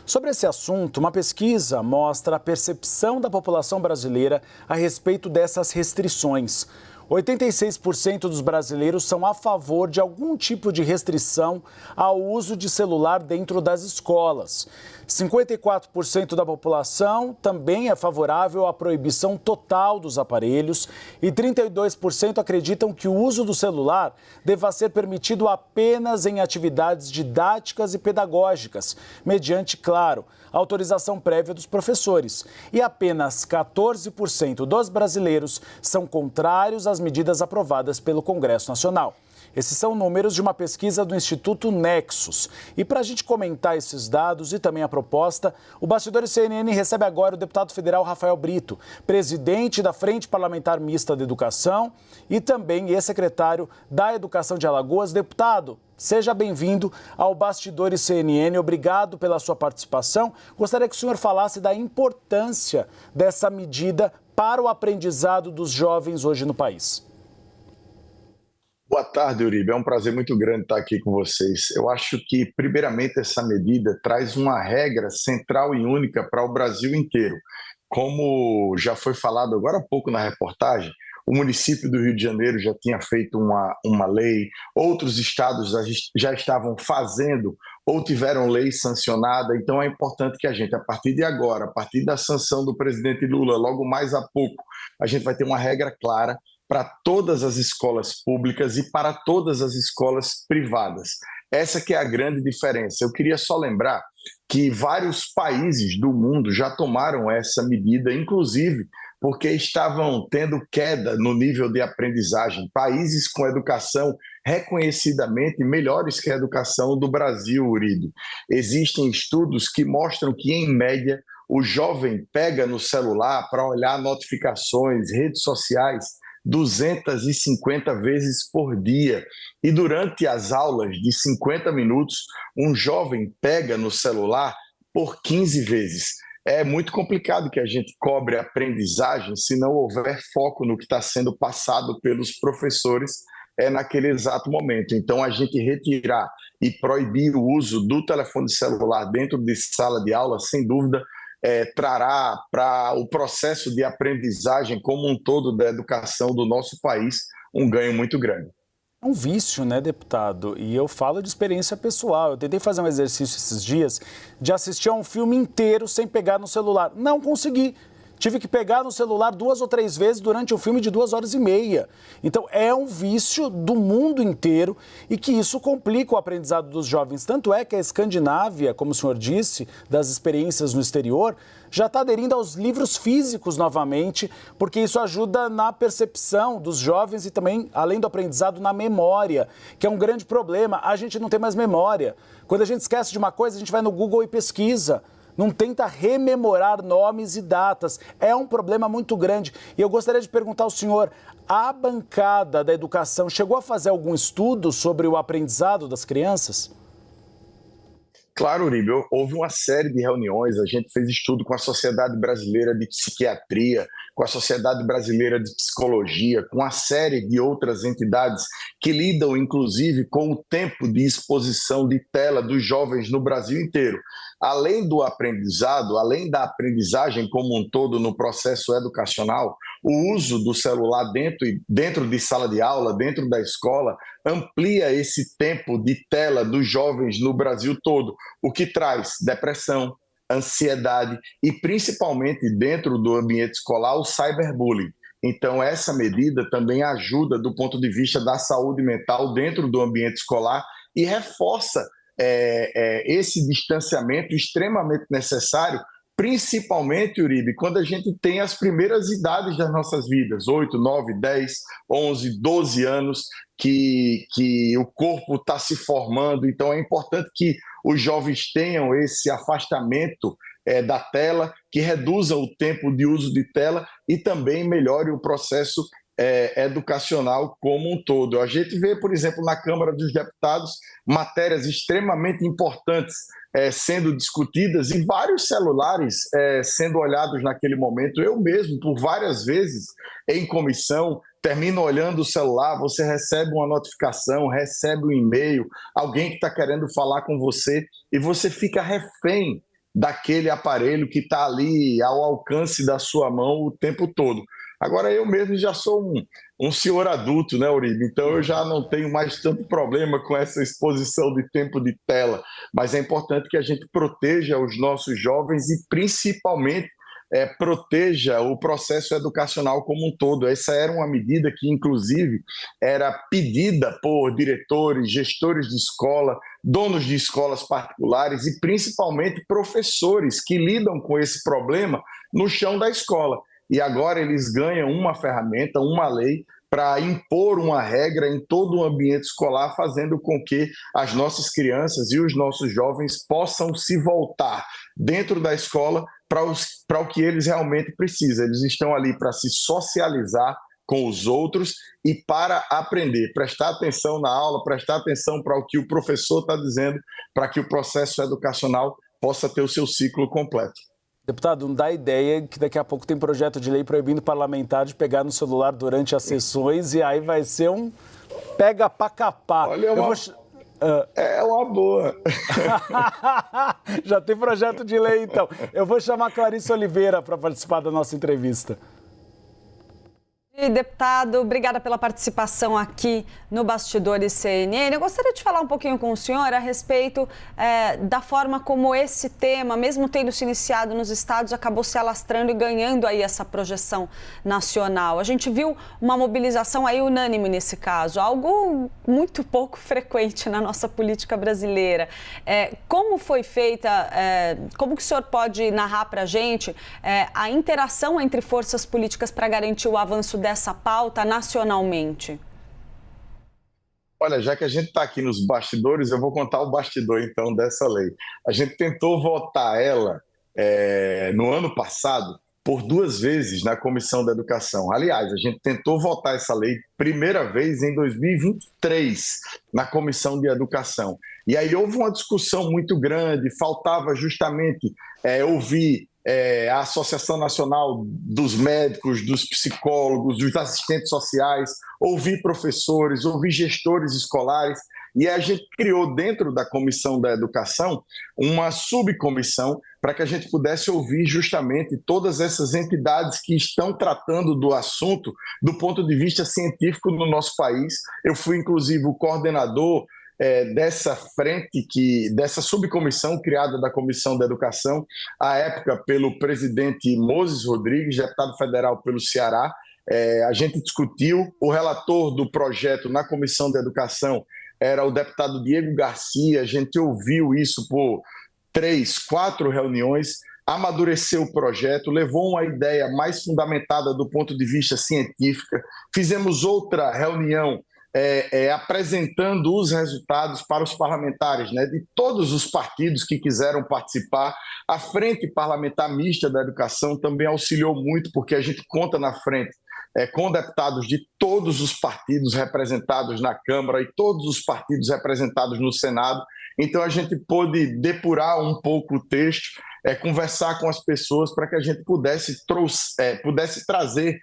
Sobre esse assunto, uma pesquisa mostra a percepção da população brasileira a respeito dessas restrições. 86% dos brasileiros são a favor de algum tipo de restrição ao uso de celular dentro das escolas. 54% da população também é favorável à proibição total dos aparelhos e 32% acreditam que o uso do celular deva ser permitido apenas em atividades didáticas e pedagógicas, mediante, claro, autorização prévia dos professores. E apenas 14% dos brasileiros são contrários às medidas aprovadas pelo Congresso Nacional. Esses são números de uma pesquisa do Instituto Nexus. E para a gente comentar esses dados e também a proposta, o Bastidores CNN recebe agora o deputado federal Rafael Brito, presidente da Frente Parlamentar Mista de Educação e também ex-secretário da Educação de Alagoas. Deputado, seja bem-vindo ao Bastidores CNN. Obrigado pela sua participação. Gostaria que o senhor falasse da importância dessa medida para o aprendizado dos jovens hoje no país. Boa tarde, Uribe. É um prazer muito grande estar aqui com vocês. Eu acho que, primeiramente, essa medida traz uma regra central e única para o Brasil inteiro. Como já foi falado agora há pouco na reportagem, o município do Rio de Janeiro já tinha feito uma lei, outros estados já estavam fazendo ou tiveram lei sancionada. Então é importante que a gente, a partir de agora, a partir da sanção do presidente Lula, logo mais a pouco, a gente vai ter uma regra clara para todas as escolas públicas e para todas as escolas privadas. Essa que é a grande diferença. Eu queria só lembrar que vários países do mundo já tomaram essa medida, inclusive porque estavam tendo queda no nível de aprendizagem. Países com educação reconhecidamente melhores que a educação do Brasil, Uribe. Existem estudos que mostram que, em média, o jovem pega no celular para olhar notificações, redes sociais, 250 vezes por dia. E durante as aulas de 50 minutos, um jovem pega no celular por 15 vezes. É muito complicado que a gente cobre a aprendizagem se não houver foco no que está sendo passado pelos professores naquele exato momento. Então, a gente retirar e proibir o uso do telefone celular dentro de sala de aula, sem dúvida, trará para o processo de aprendizagem como um todo da educação do nosso país um ganho muito grande. É um vício, né, deputado? E eu falo de experiência pessoal. Eu tentei fazer um exercício esses dias de assistir a um filme inteiro sem pegar no celular. Não consegui. Tive que pegar no celular 2 ou 3 vezes durante um filme de 2 horas e meia. Então, é um vício do mundo inteiro e que isso complica o aprendizado dos jovens. Tanto é que a Escandinávia, como o senhor disse, das experiências no exterior, já está aderindo aos livros físicos novamente, porque isso ajuda na percepção dos jovens e também, além do aprendizado, na memória, que é um grande problema. A gente não tem mais memória. Quando a gente esquece de uma coisa, a gente vai no Google e pesquisa. Não tenta rememorar nomes e datas. É um problema muito grande. E eu gostaria de perguntar ao senhor, a bancada da educação chegou a fazer algum estudo sobre o aprendizado das crianças? Claro, Uribe, houve uma série de reuniões, a gente fez estudo com a Sociedade Brasileira de Psiquiatria, com a Sociedade Brasileira de Psicologia, com uma série de outras entidades que lidam, inclusive, com o tempo de exposição de tela dos jovens no Brasil inteiro. Além do aprendizado, além da aprendizagem como um todo no processo educacional, o uso do celular dentro de sala de aula, dentro da escola, amplia esse tempo de tela dos jovens no Brasil todo, o que traz depressão, ansiedade e, principalmente dentro do ambiente escolar, o cyberbullying. Então, essa medida também ajuda do ponto de vista da saúde mental dentro do ambiente escolar e reforça esse distanciamento extremamente necessário, principalmente, Uribe, quando a gente tem as primeiras idades das nossas vidas, 8, 9, 10, 11, 12 anos, que o corpo está se formando. Então é importante que os jovens tenham esse afastamento da tela, que reduza o tempo de uso de tela e também melhore o processo educacional como um todo. A gente vê, por exemplo, na Câmara dos Deputados, matérias extremamente importantes sendo discutidas e vários celulares sendo olhados naquele momento. Eu mesmo, por várias vezes, em comissão, termino olhando o celular, você recebe uma notificação, recebe um e-mail, alguém que está querendo falar com você e você fica refém daquele aparelho que está ali ao alcance da sua mão o tempo todo. Agora, eu mesmo já sou um senhor adulto, né, Uribe? Então, eu já não tenho mais tanto problema com essa exposição de tempo de tela, mas é importante que a gente proteja os nossos jovens e, principalmente, proteja o processo educacional como um todo. Essa era uma medida que, inclusive, era pedida por diretores, gestores de escola, donos de escolas particulares e, principalmente, professores que lidam com esse problema no chão da escola. E agora eles ganham uma ferramenta, uma lei, para impor uma regra em todo o ambiente escolar, fazendo com que as nossas crianças e os nossos jovens possam se voltar dentro da escola para o que eles realmente precisam. Eles estão ali para se socializar com os outros e para aprender, prestar atenção na aula, prestar atenção para o que o professor está dizendo, para que o processo educacional possa ter o seu ciclo completo. Deputado, não dá ideia que daqui a pouco tem projeto de lei proibindo parlamentar de pegar no celular durante as sessões e aí vai ser um pega pra capar. Olha, é uma boa. Já tem projeto de lei, então. Eu vou chamar a Clarice Oliveira para participar da nossa entrevista. Deputado, obrigada pela participação aqui no Bastidores CNN. Eu gostaria de falar um pouquinho com o senhor a respeito da forma como esse tema, mesmo tendo se iniciado nos estados, acabou se alastrando e ganhando aí essa projeção nacional. A gente viu uma mobilização aí unânime nesse caso, algo muito pouco frequente na nossa política brasileira. Como foi feita, como que o senhor pode narrar para a gente a interação entre forças políticas para garantir o avanço dessa pauta nacionalmente? Olha, já que a gente está aqui nos bastidores, eu vou contar o bastidor, então, dessa lei. A gente tentou votar ela no ano passado por 2 vezes na Comissão da Educação. Aliás, a gente tentou votar essa lei primeira vez em 2023 na Comissão de Educação. E aí houve uma discussão muito grande, faltava justamente ouvir a Associação Nacional dos Médicos, dos Psicólogos, dos assistentes sociais, ouvir professores, ouvir gestores escolares, e a gente criou dentro da Comissão da Educação uma subcomissão para que a gente pudesse ouvir justamente todas essas entidades que estão tratando do assunto do ponto de vista científico no nosso país. Eu fui, inclusive, o coordenador dessa frente, dessa subcomissão criada da Comissão da Educação, à época pelo presidente Moses Rodrigues, deputado federal pelo Ceará. A gente discutiu, o relator do projeto na Comissão da Educação era o deputado Diego Garcia, a gente ouviu isso por 3, 4 reuniões, amadureceu o projeto, levou uma ideia mais fundamentada do ponto de vista científico, fizemos outra reunião apresentando os resultados para os parlamentares, né, de todos os partidos que quiseram participar. A Frente Parlamentar Mista da Educação também auxiliou muito, porque a gente conta na frente com deputados de todos os partidos representados na Câmara e todos os partidos representados no Senado. Então a gente pôde depurar um pouco o texto, conversar com as pessoas para que a gente pudesse trazer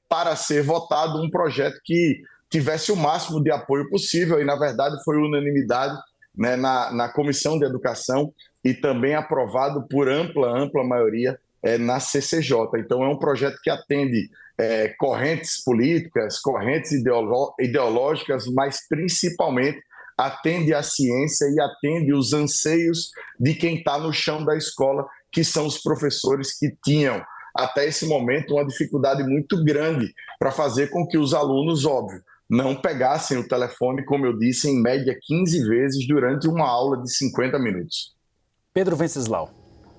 para ser votado um projeto que tivesse o máximo de apoio possível, e na verdade foi unanimidade, né, na Comissão de Educação e também aprovado por ampla maioria na CCJ. Então é um projeto que atende correntes políticas, correntes ideológicas, mas principalmente atende à ciência e atende os anseios de quem está no chão da escola, que são os professores que tinham até esse momento uma dificuldade muito grande para fazer com que os alunos, óbvio, não pegassem o telefone, como eu disse, em média 15 vezes durante uma aula de 50 minutos. Pedro Venceslau.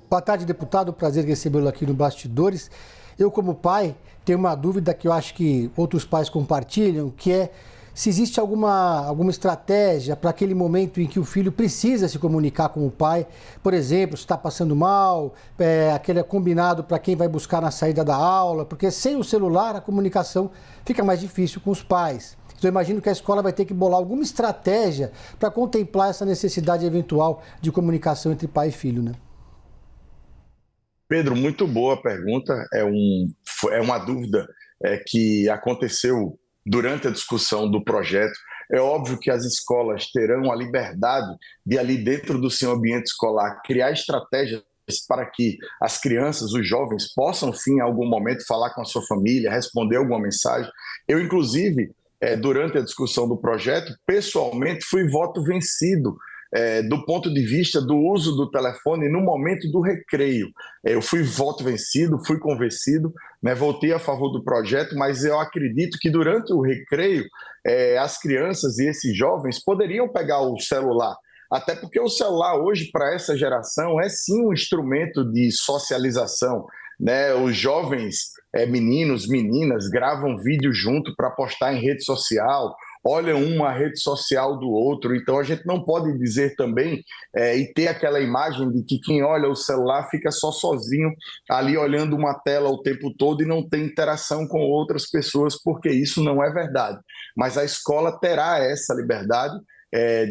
Boa tarde, deputado. Prazer recebê-lo aqui no Bastidores. Eu, como pai, tenho uma dúvida que eu acho que outros pais compartilham, que é se existe alguma estratégia para aquele momento em que o filho precisa se comunicar com o pai. Por exemplo, se está passando mal, aquele combinado para quem vai buscar na saída da aula, porque sem o celular a comunicação fica mais difícil com os pais. Então, eu imagino que a escola vai ter que bolar alguma estratégia para contemplar essa necessidade eventual de comunicação entre pai e filho, né? Pedro, muito boa pergunta. É uma dúvida que aconteceu durante a discussão do projeto. É óbvio que as escolas terão a liberdade de, ali dentro do seu ambiente escolar, criar estratégias para que as crianças, os jovens, possam sim, em algum momento, falar com a sua família, responder alguma mensagem. Eu, inclusive, durante a discussão do projeto, pessoalmente fui voto vencido do ponto de vista do uso do telefone no momento do recreio. Eu fui voto vencido, fui convencido, né, votei a favor do projeto, mas eu acredito que durante o recreio as crianças e esses jovens poderiam pegar o celular, até porque o celular hoje, para essa geração, é sim um instrumento de socialização, né? Os jovens, meninos, meninas, gravam vídeo junto para postar em rede social, olham uma rede social do outro, então a gente não pode dizer também e ter aquela imagem de que quem olha o celular fica só sozinho ali olhando uma tela o tempo todo e não tem interação com outras pessoas, porque isso não é verdade. Mas a escola terá essa liberdade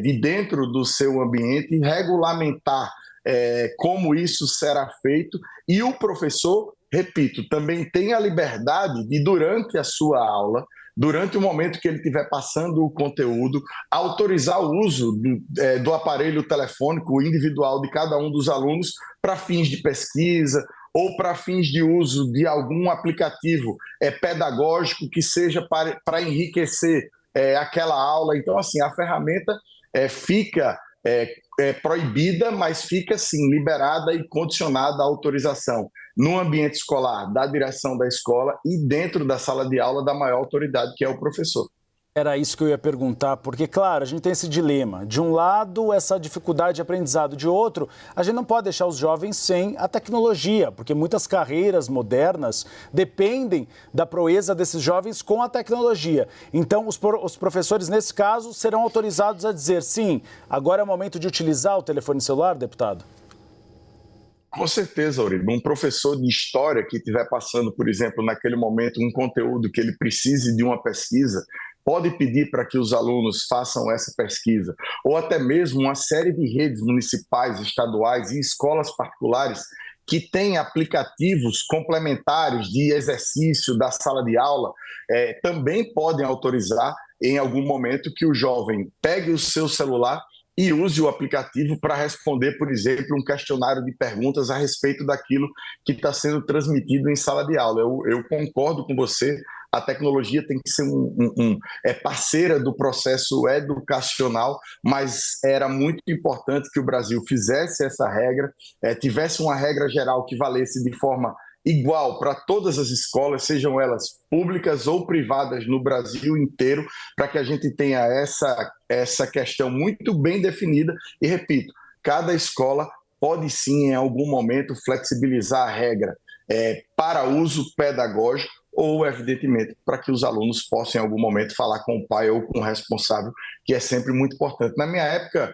de dentro do seu ambiente regulamentar como isso será feito, e o professor, repito, também tem a liberdade de, durante a sua aula, durante o momento que ele estiver passando o conteúdo, autorizar o uso do aparelho telefônico individual de cada um dos alunos para fins de pesquisa ou para fins de uso de algum aplicativo pedagógico que seja para enriquecer aquela aula. Então, assim, a ferramenta fica proibida, mas fica, sim, liberada e condicionada à autorização no ambiente escolar, da direção da escola e dentro da sala de aula da maior autoridade, que é o professor. Era isso que eu ia perguntar, porque, claro, a gente tem esse dilema. De um lado, essa dificuldade de aprendizado. De outro, a gente não pode deixar os jovens sem a tecnologia, porque muitas carreiras modernas dependem da proeza desses jovens com a tecnologia. Então, os professores, nesse caso, serão autorizados a dizer, sim, agora é o momento de utilizar o telefone celular, deputado? Com certeza, Auribe. Um professor de história que estiver passando, por exemplo, naquele momento, um conteúdo que ele precise de uma pesquisa, pode pedir para que os alunos façam essa pesquisa, ou até mesmo uma série de redes municipais, estaduais e escolas particulares que têm aplicativos complementares de exercício da sala de aula, também podem autorizar, em algum momento, que o jovem pegue o seu celular e use o aplicativo para responder, por exemplo, um questionário de perguntas a respeito daquilo que está sendo transmitido em sala de aula. Eu concordo com você, a tecnologia tem que ser parceira do processo educacional, mas era muito importante que o Brasil fizesse essa regra, tivesse uma regra geral que valesse de forma igual para todas as escolas, sejam elas públicas ou privadas no Brasil inteiro, para que a gente tenha essa questão muito bem definida. E, repito, cada escola pode sim, em algum momento, flexibilizar a regra para uso pedagógico ou, evidentemente, para que os alunos possam, em algum momento, falar com o pai ou com o responsável, que é sempre muito importante. Na minha época,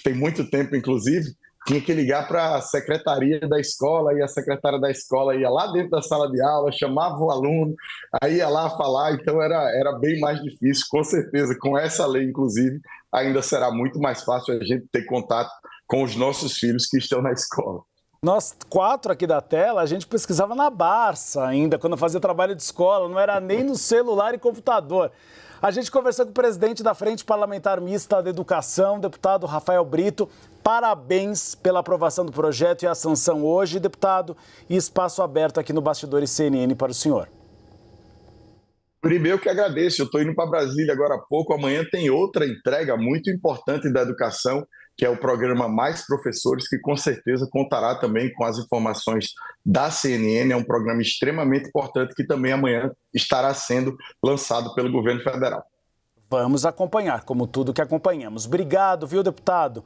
tem muito tempo, inclusive, tinha que ligar para a secretaria da escola e a secretária da escola ia lá dentro da sala de aula, chamava o aluno, aí ia lá falar, então era bem mais difícil, com certeza. Com essa lei, inclusive, ainda será muito mais fácil a gente ter contato com os nossos filhos que estão na escola. Nós 4 aqui da tela, a gente pesquisava na Barça ainda, quando fazia trabalho de escola, não era nem no celular e computador. A gente conversou com o presidente da Frente Parlamentar Mista da Educação, deputado Rafael Brito. Parabéns pela aprovação do projeto e a sanção hoje, deputado, e espaço aberto aqui no Bastidores CNN para o senhor. Primeiro que agradeço, eu estou indo para Brasília agora há pouco, amanhã tem outra entrega muito importante da educação, que é o programa Mais Professores, que com certeza contará também com as informações da CNN, é um programa extremamente importante que também amanhã estará sendo lançado pelo governo federal. Vamos acompanhar, como tudo que acompanhamos. Obrigado, viu, deputado?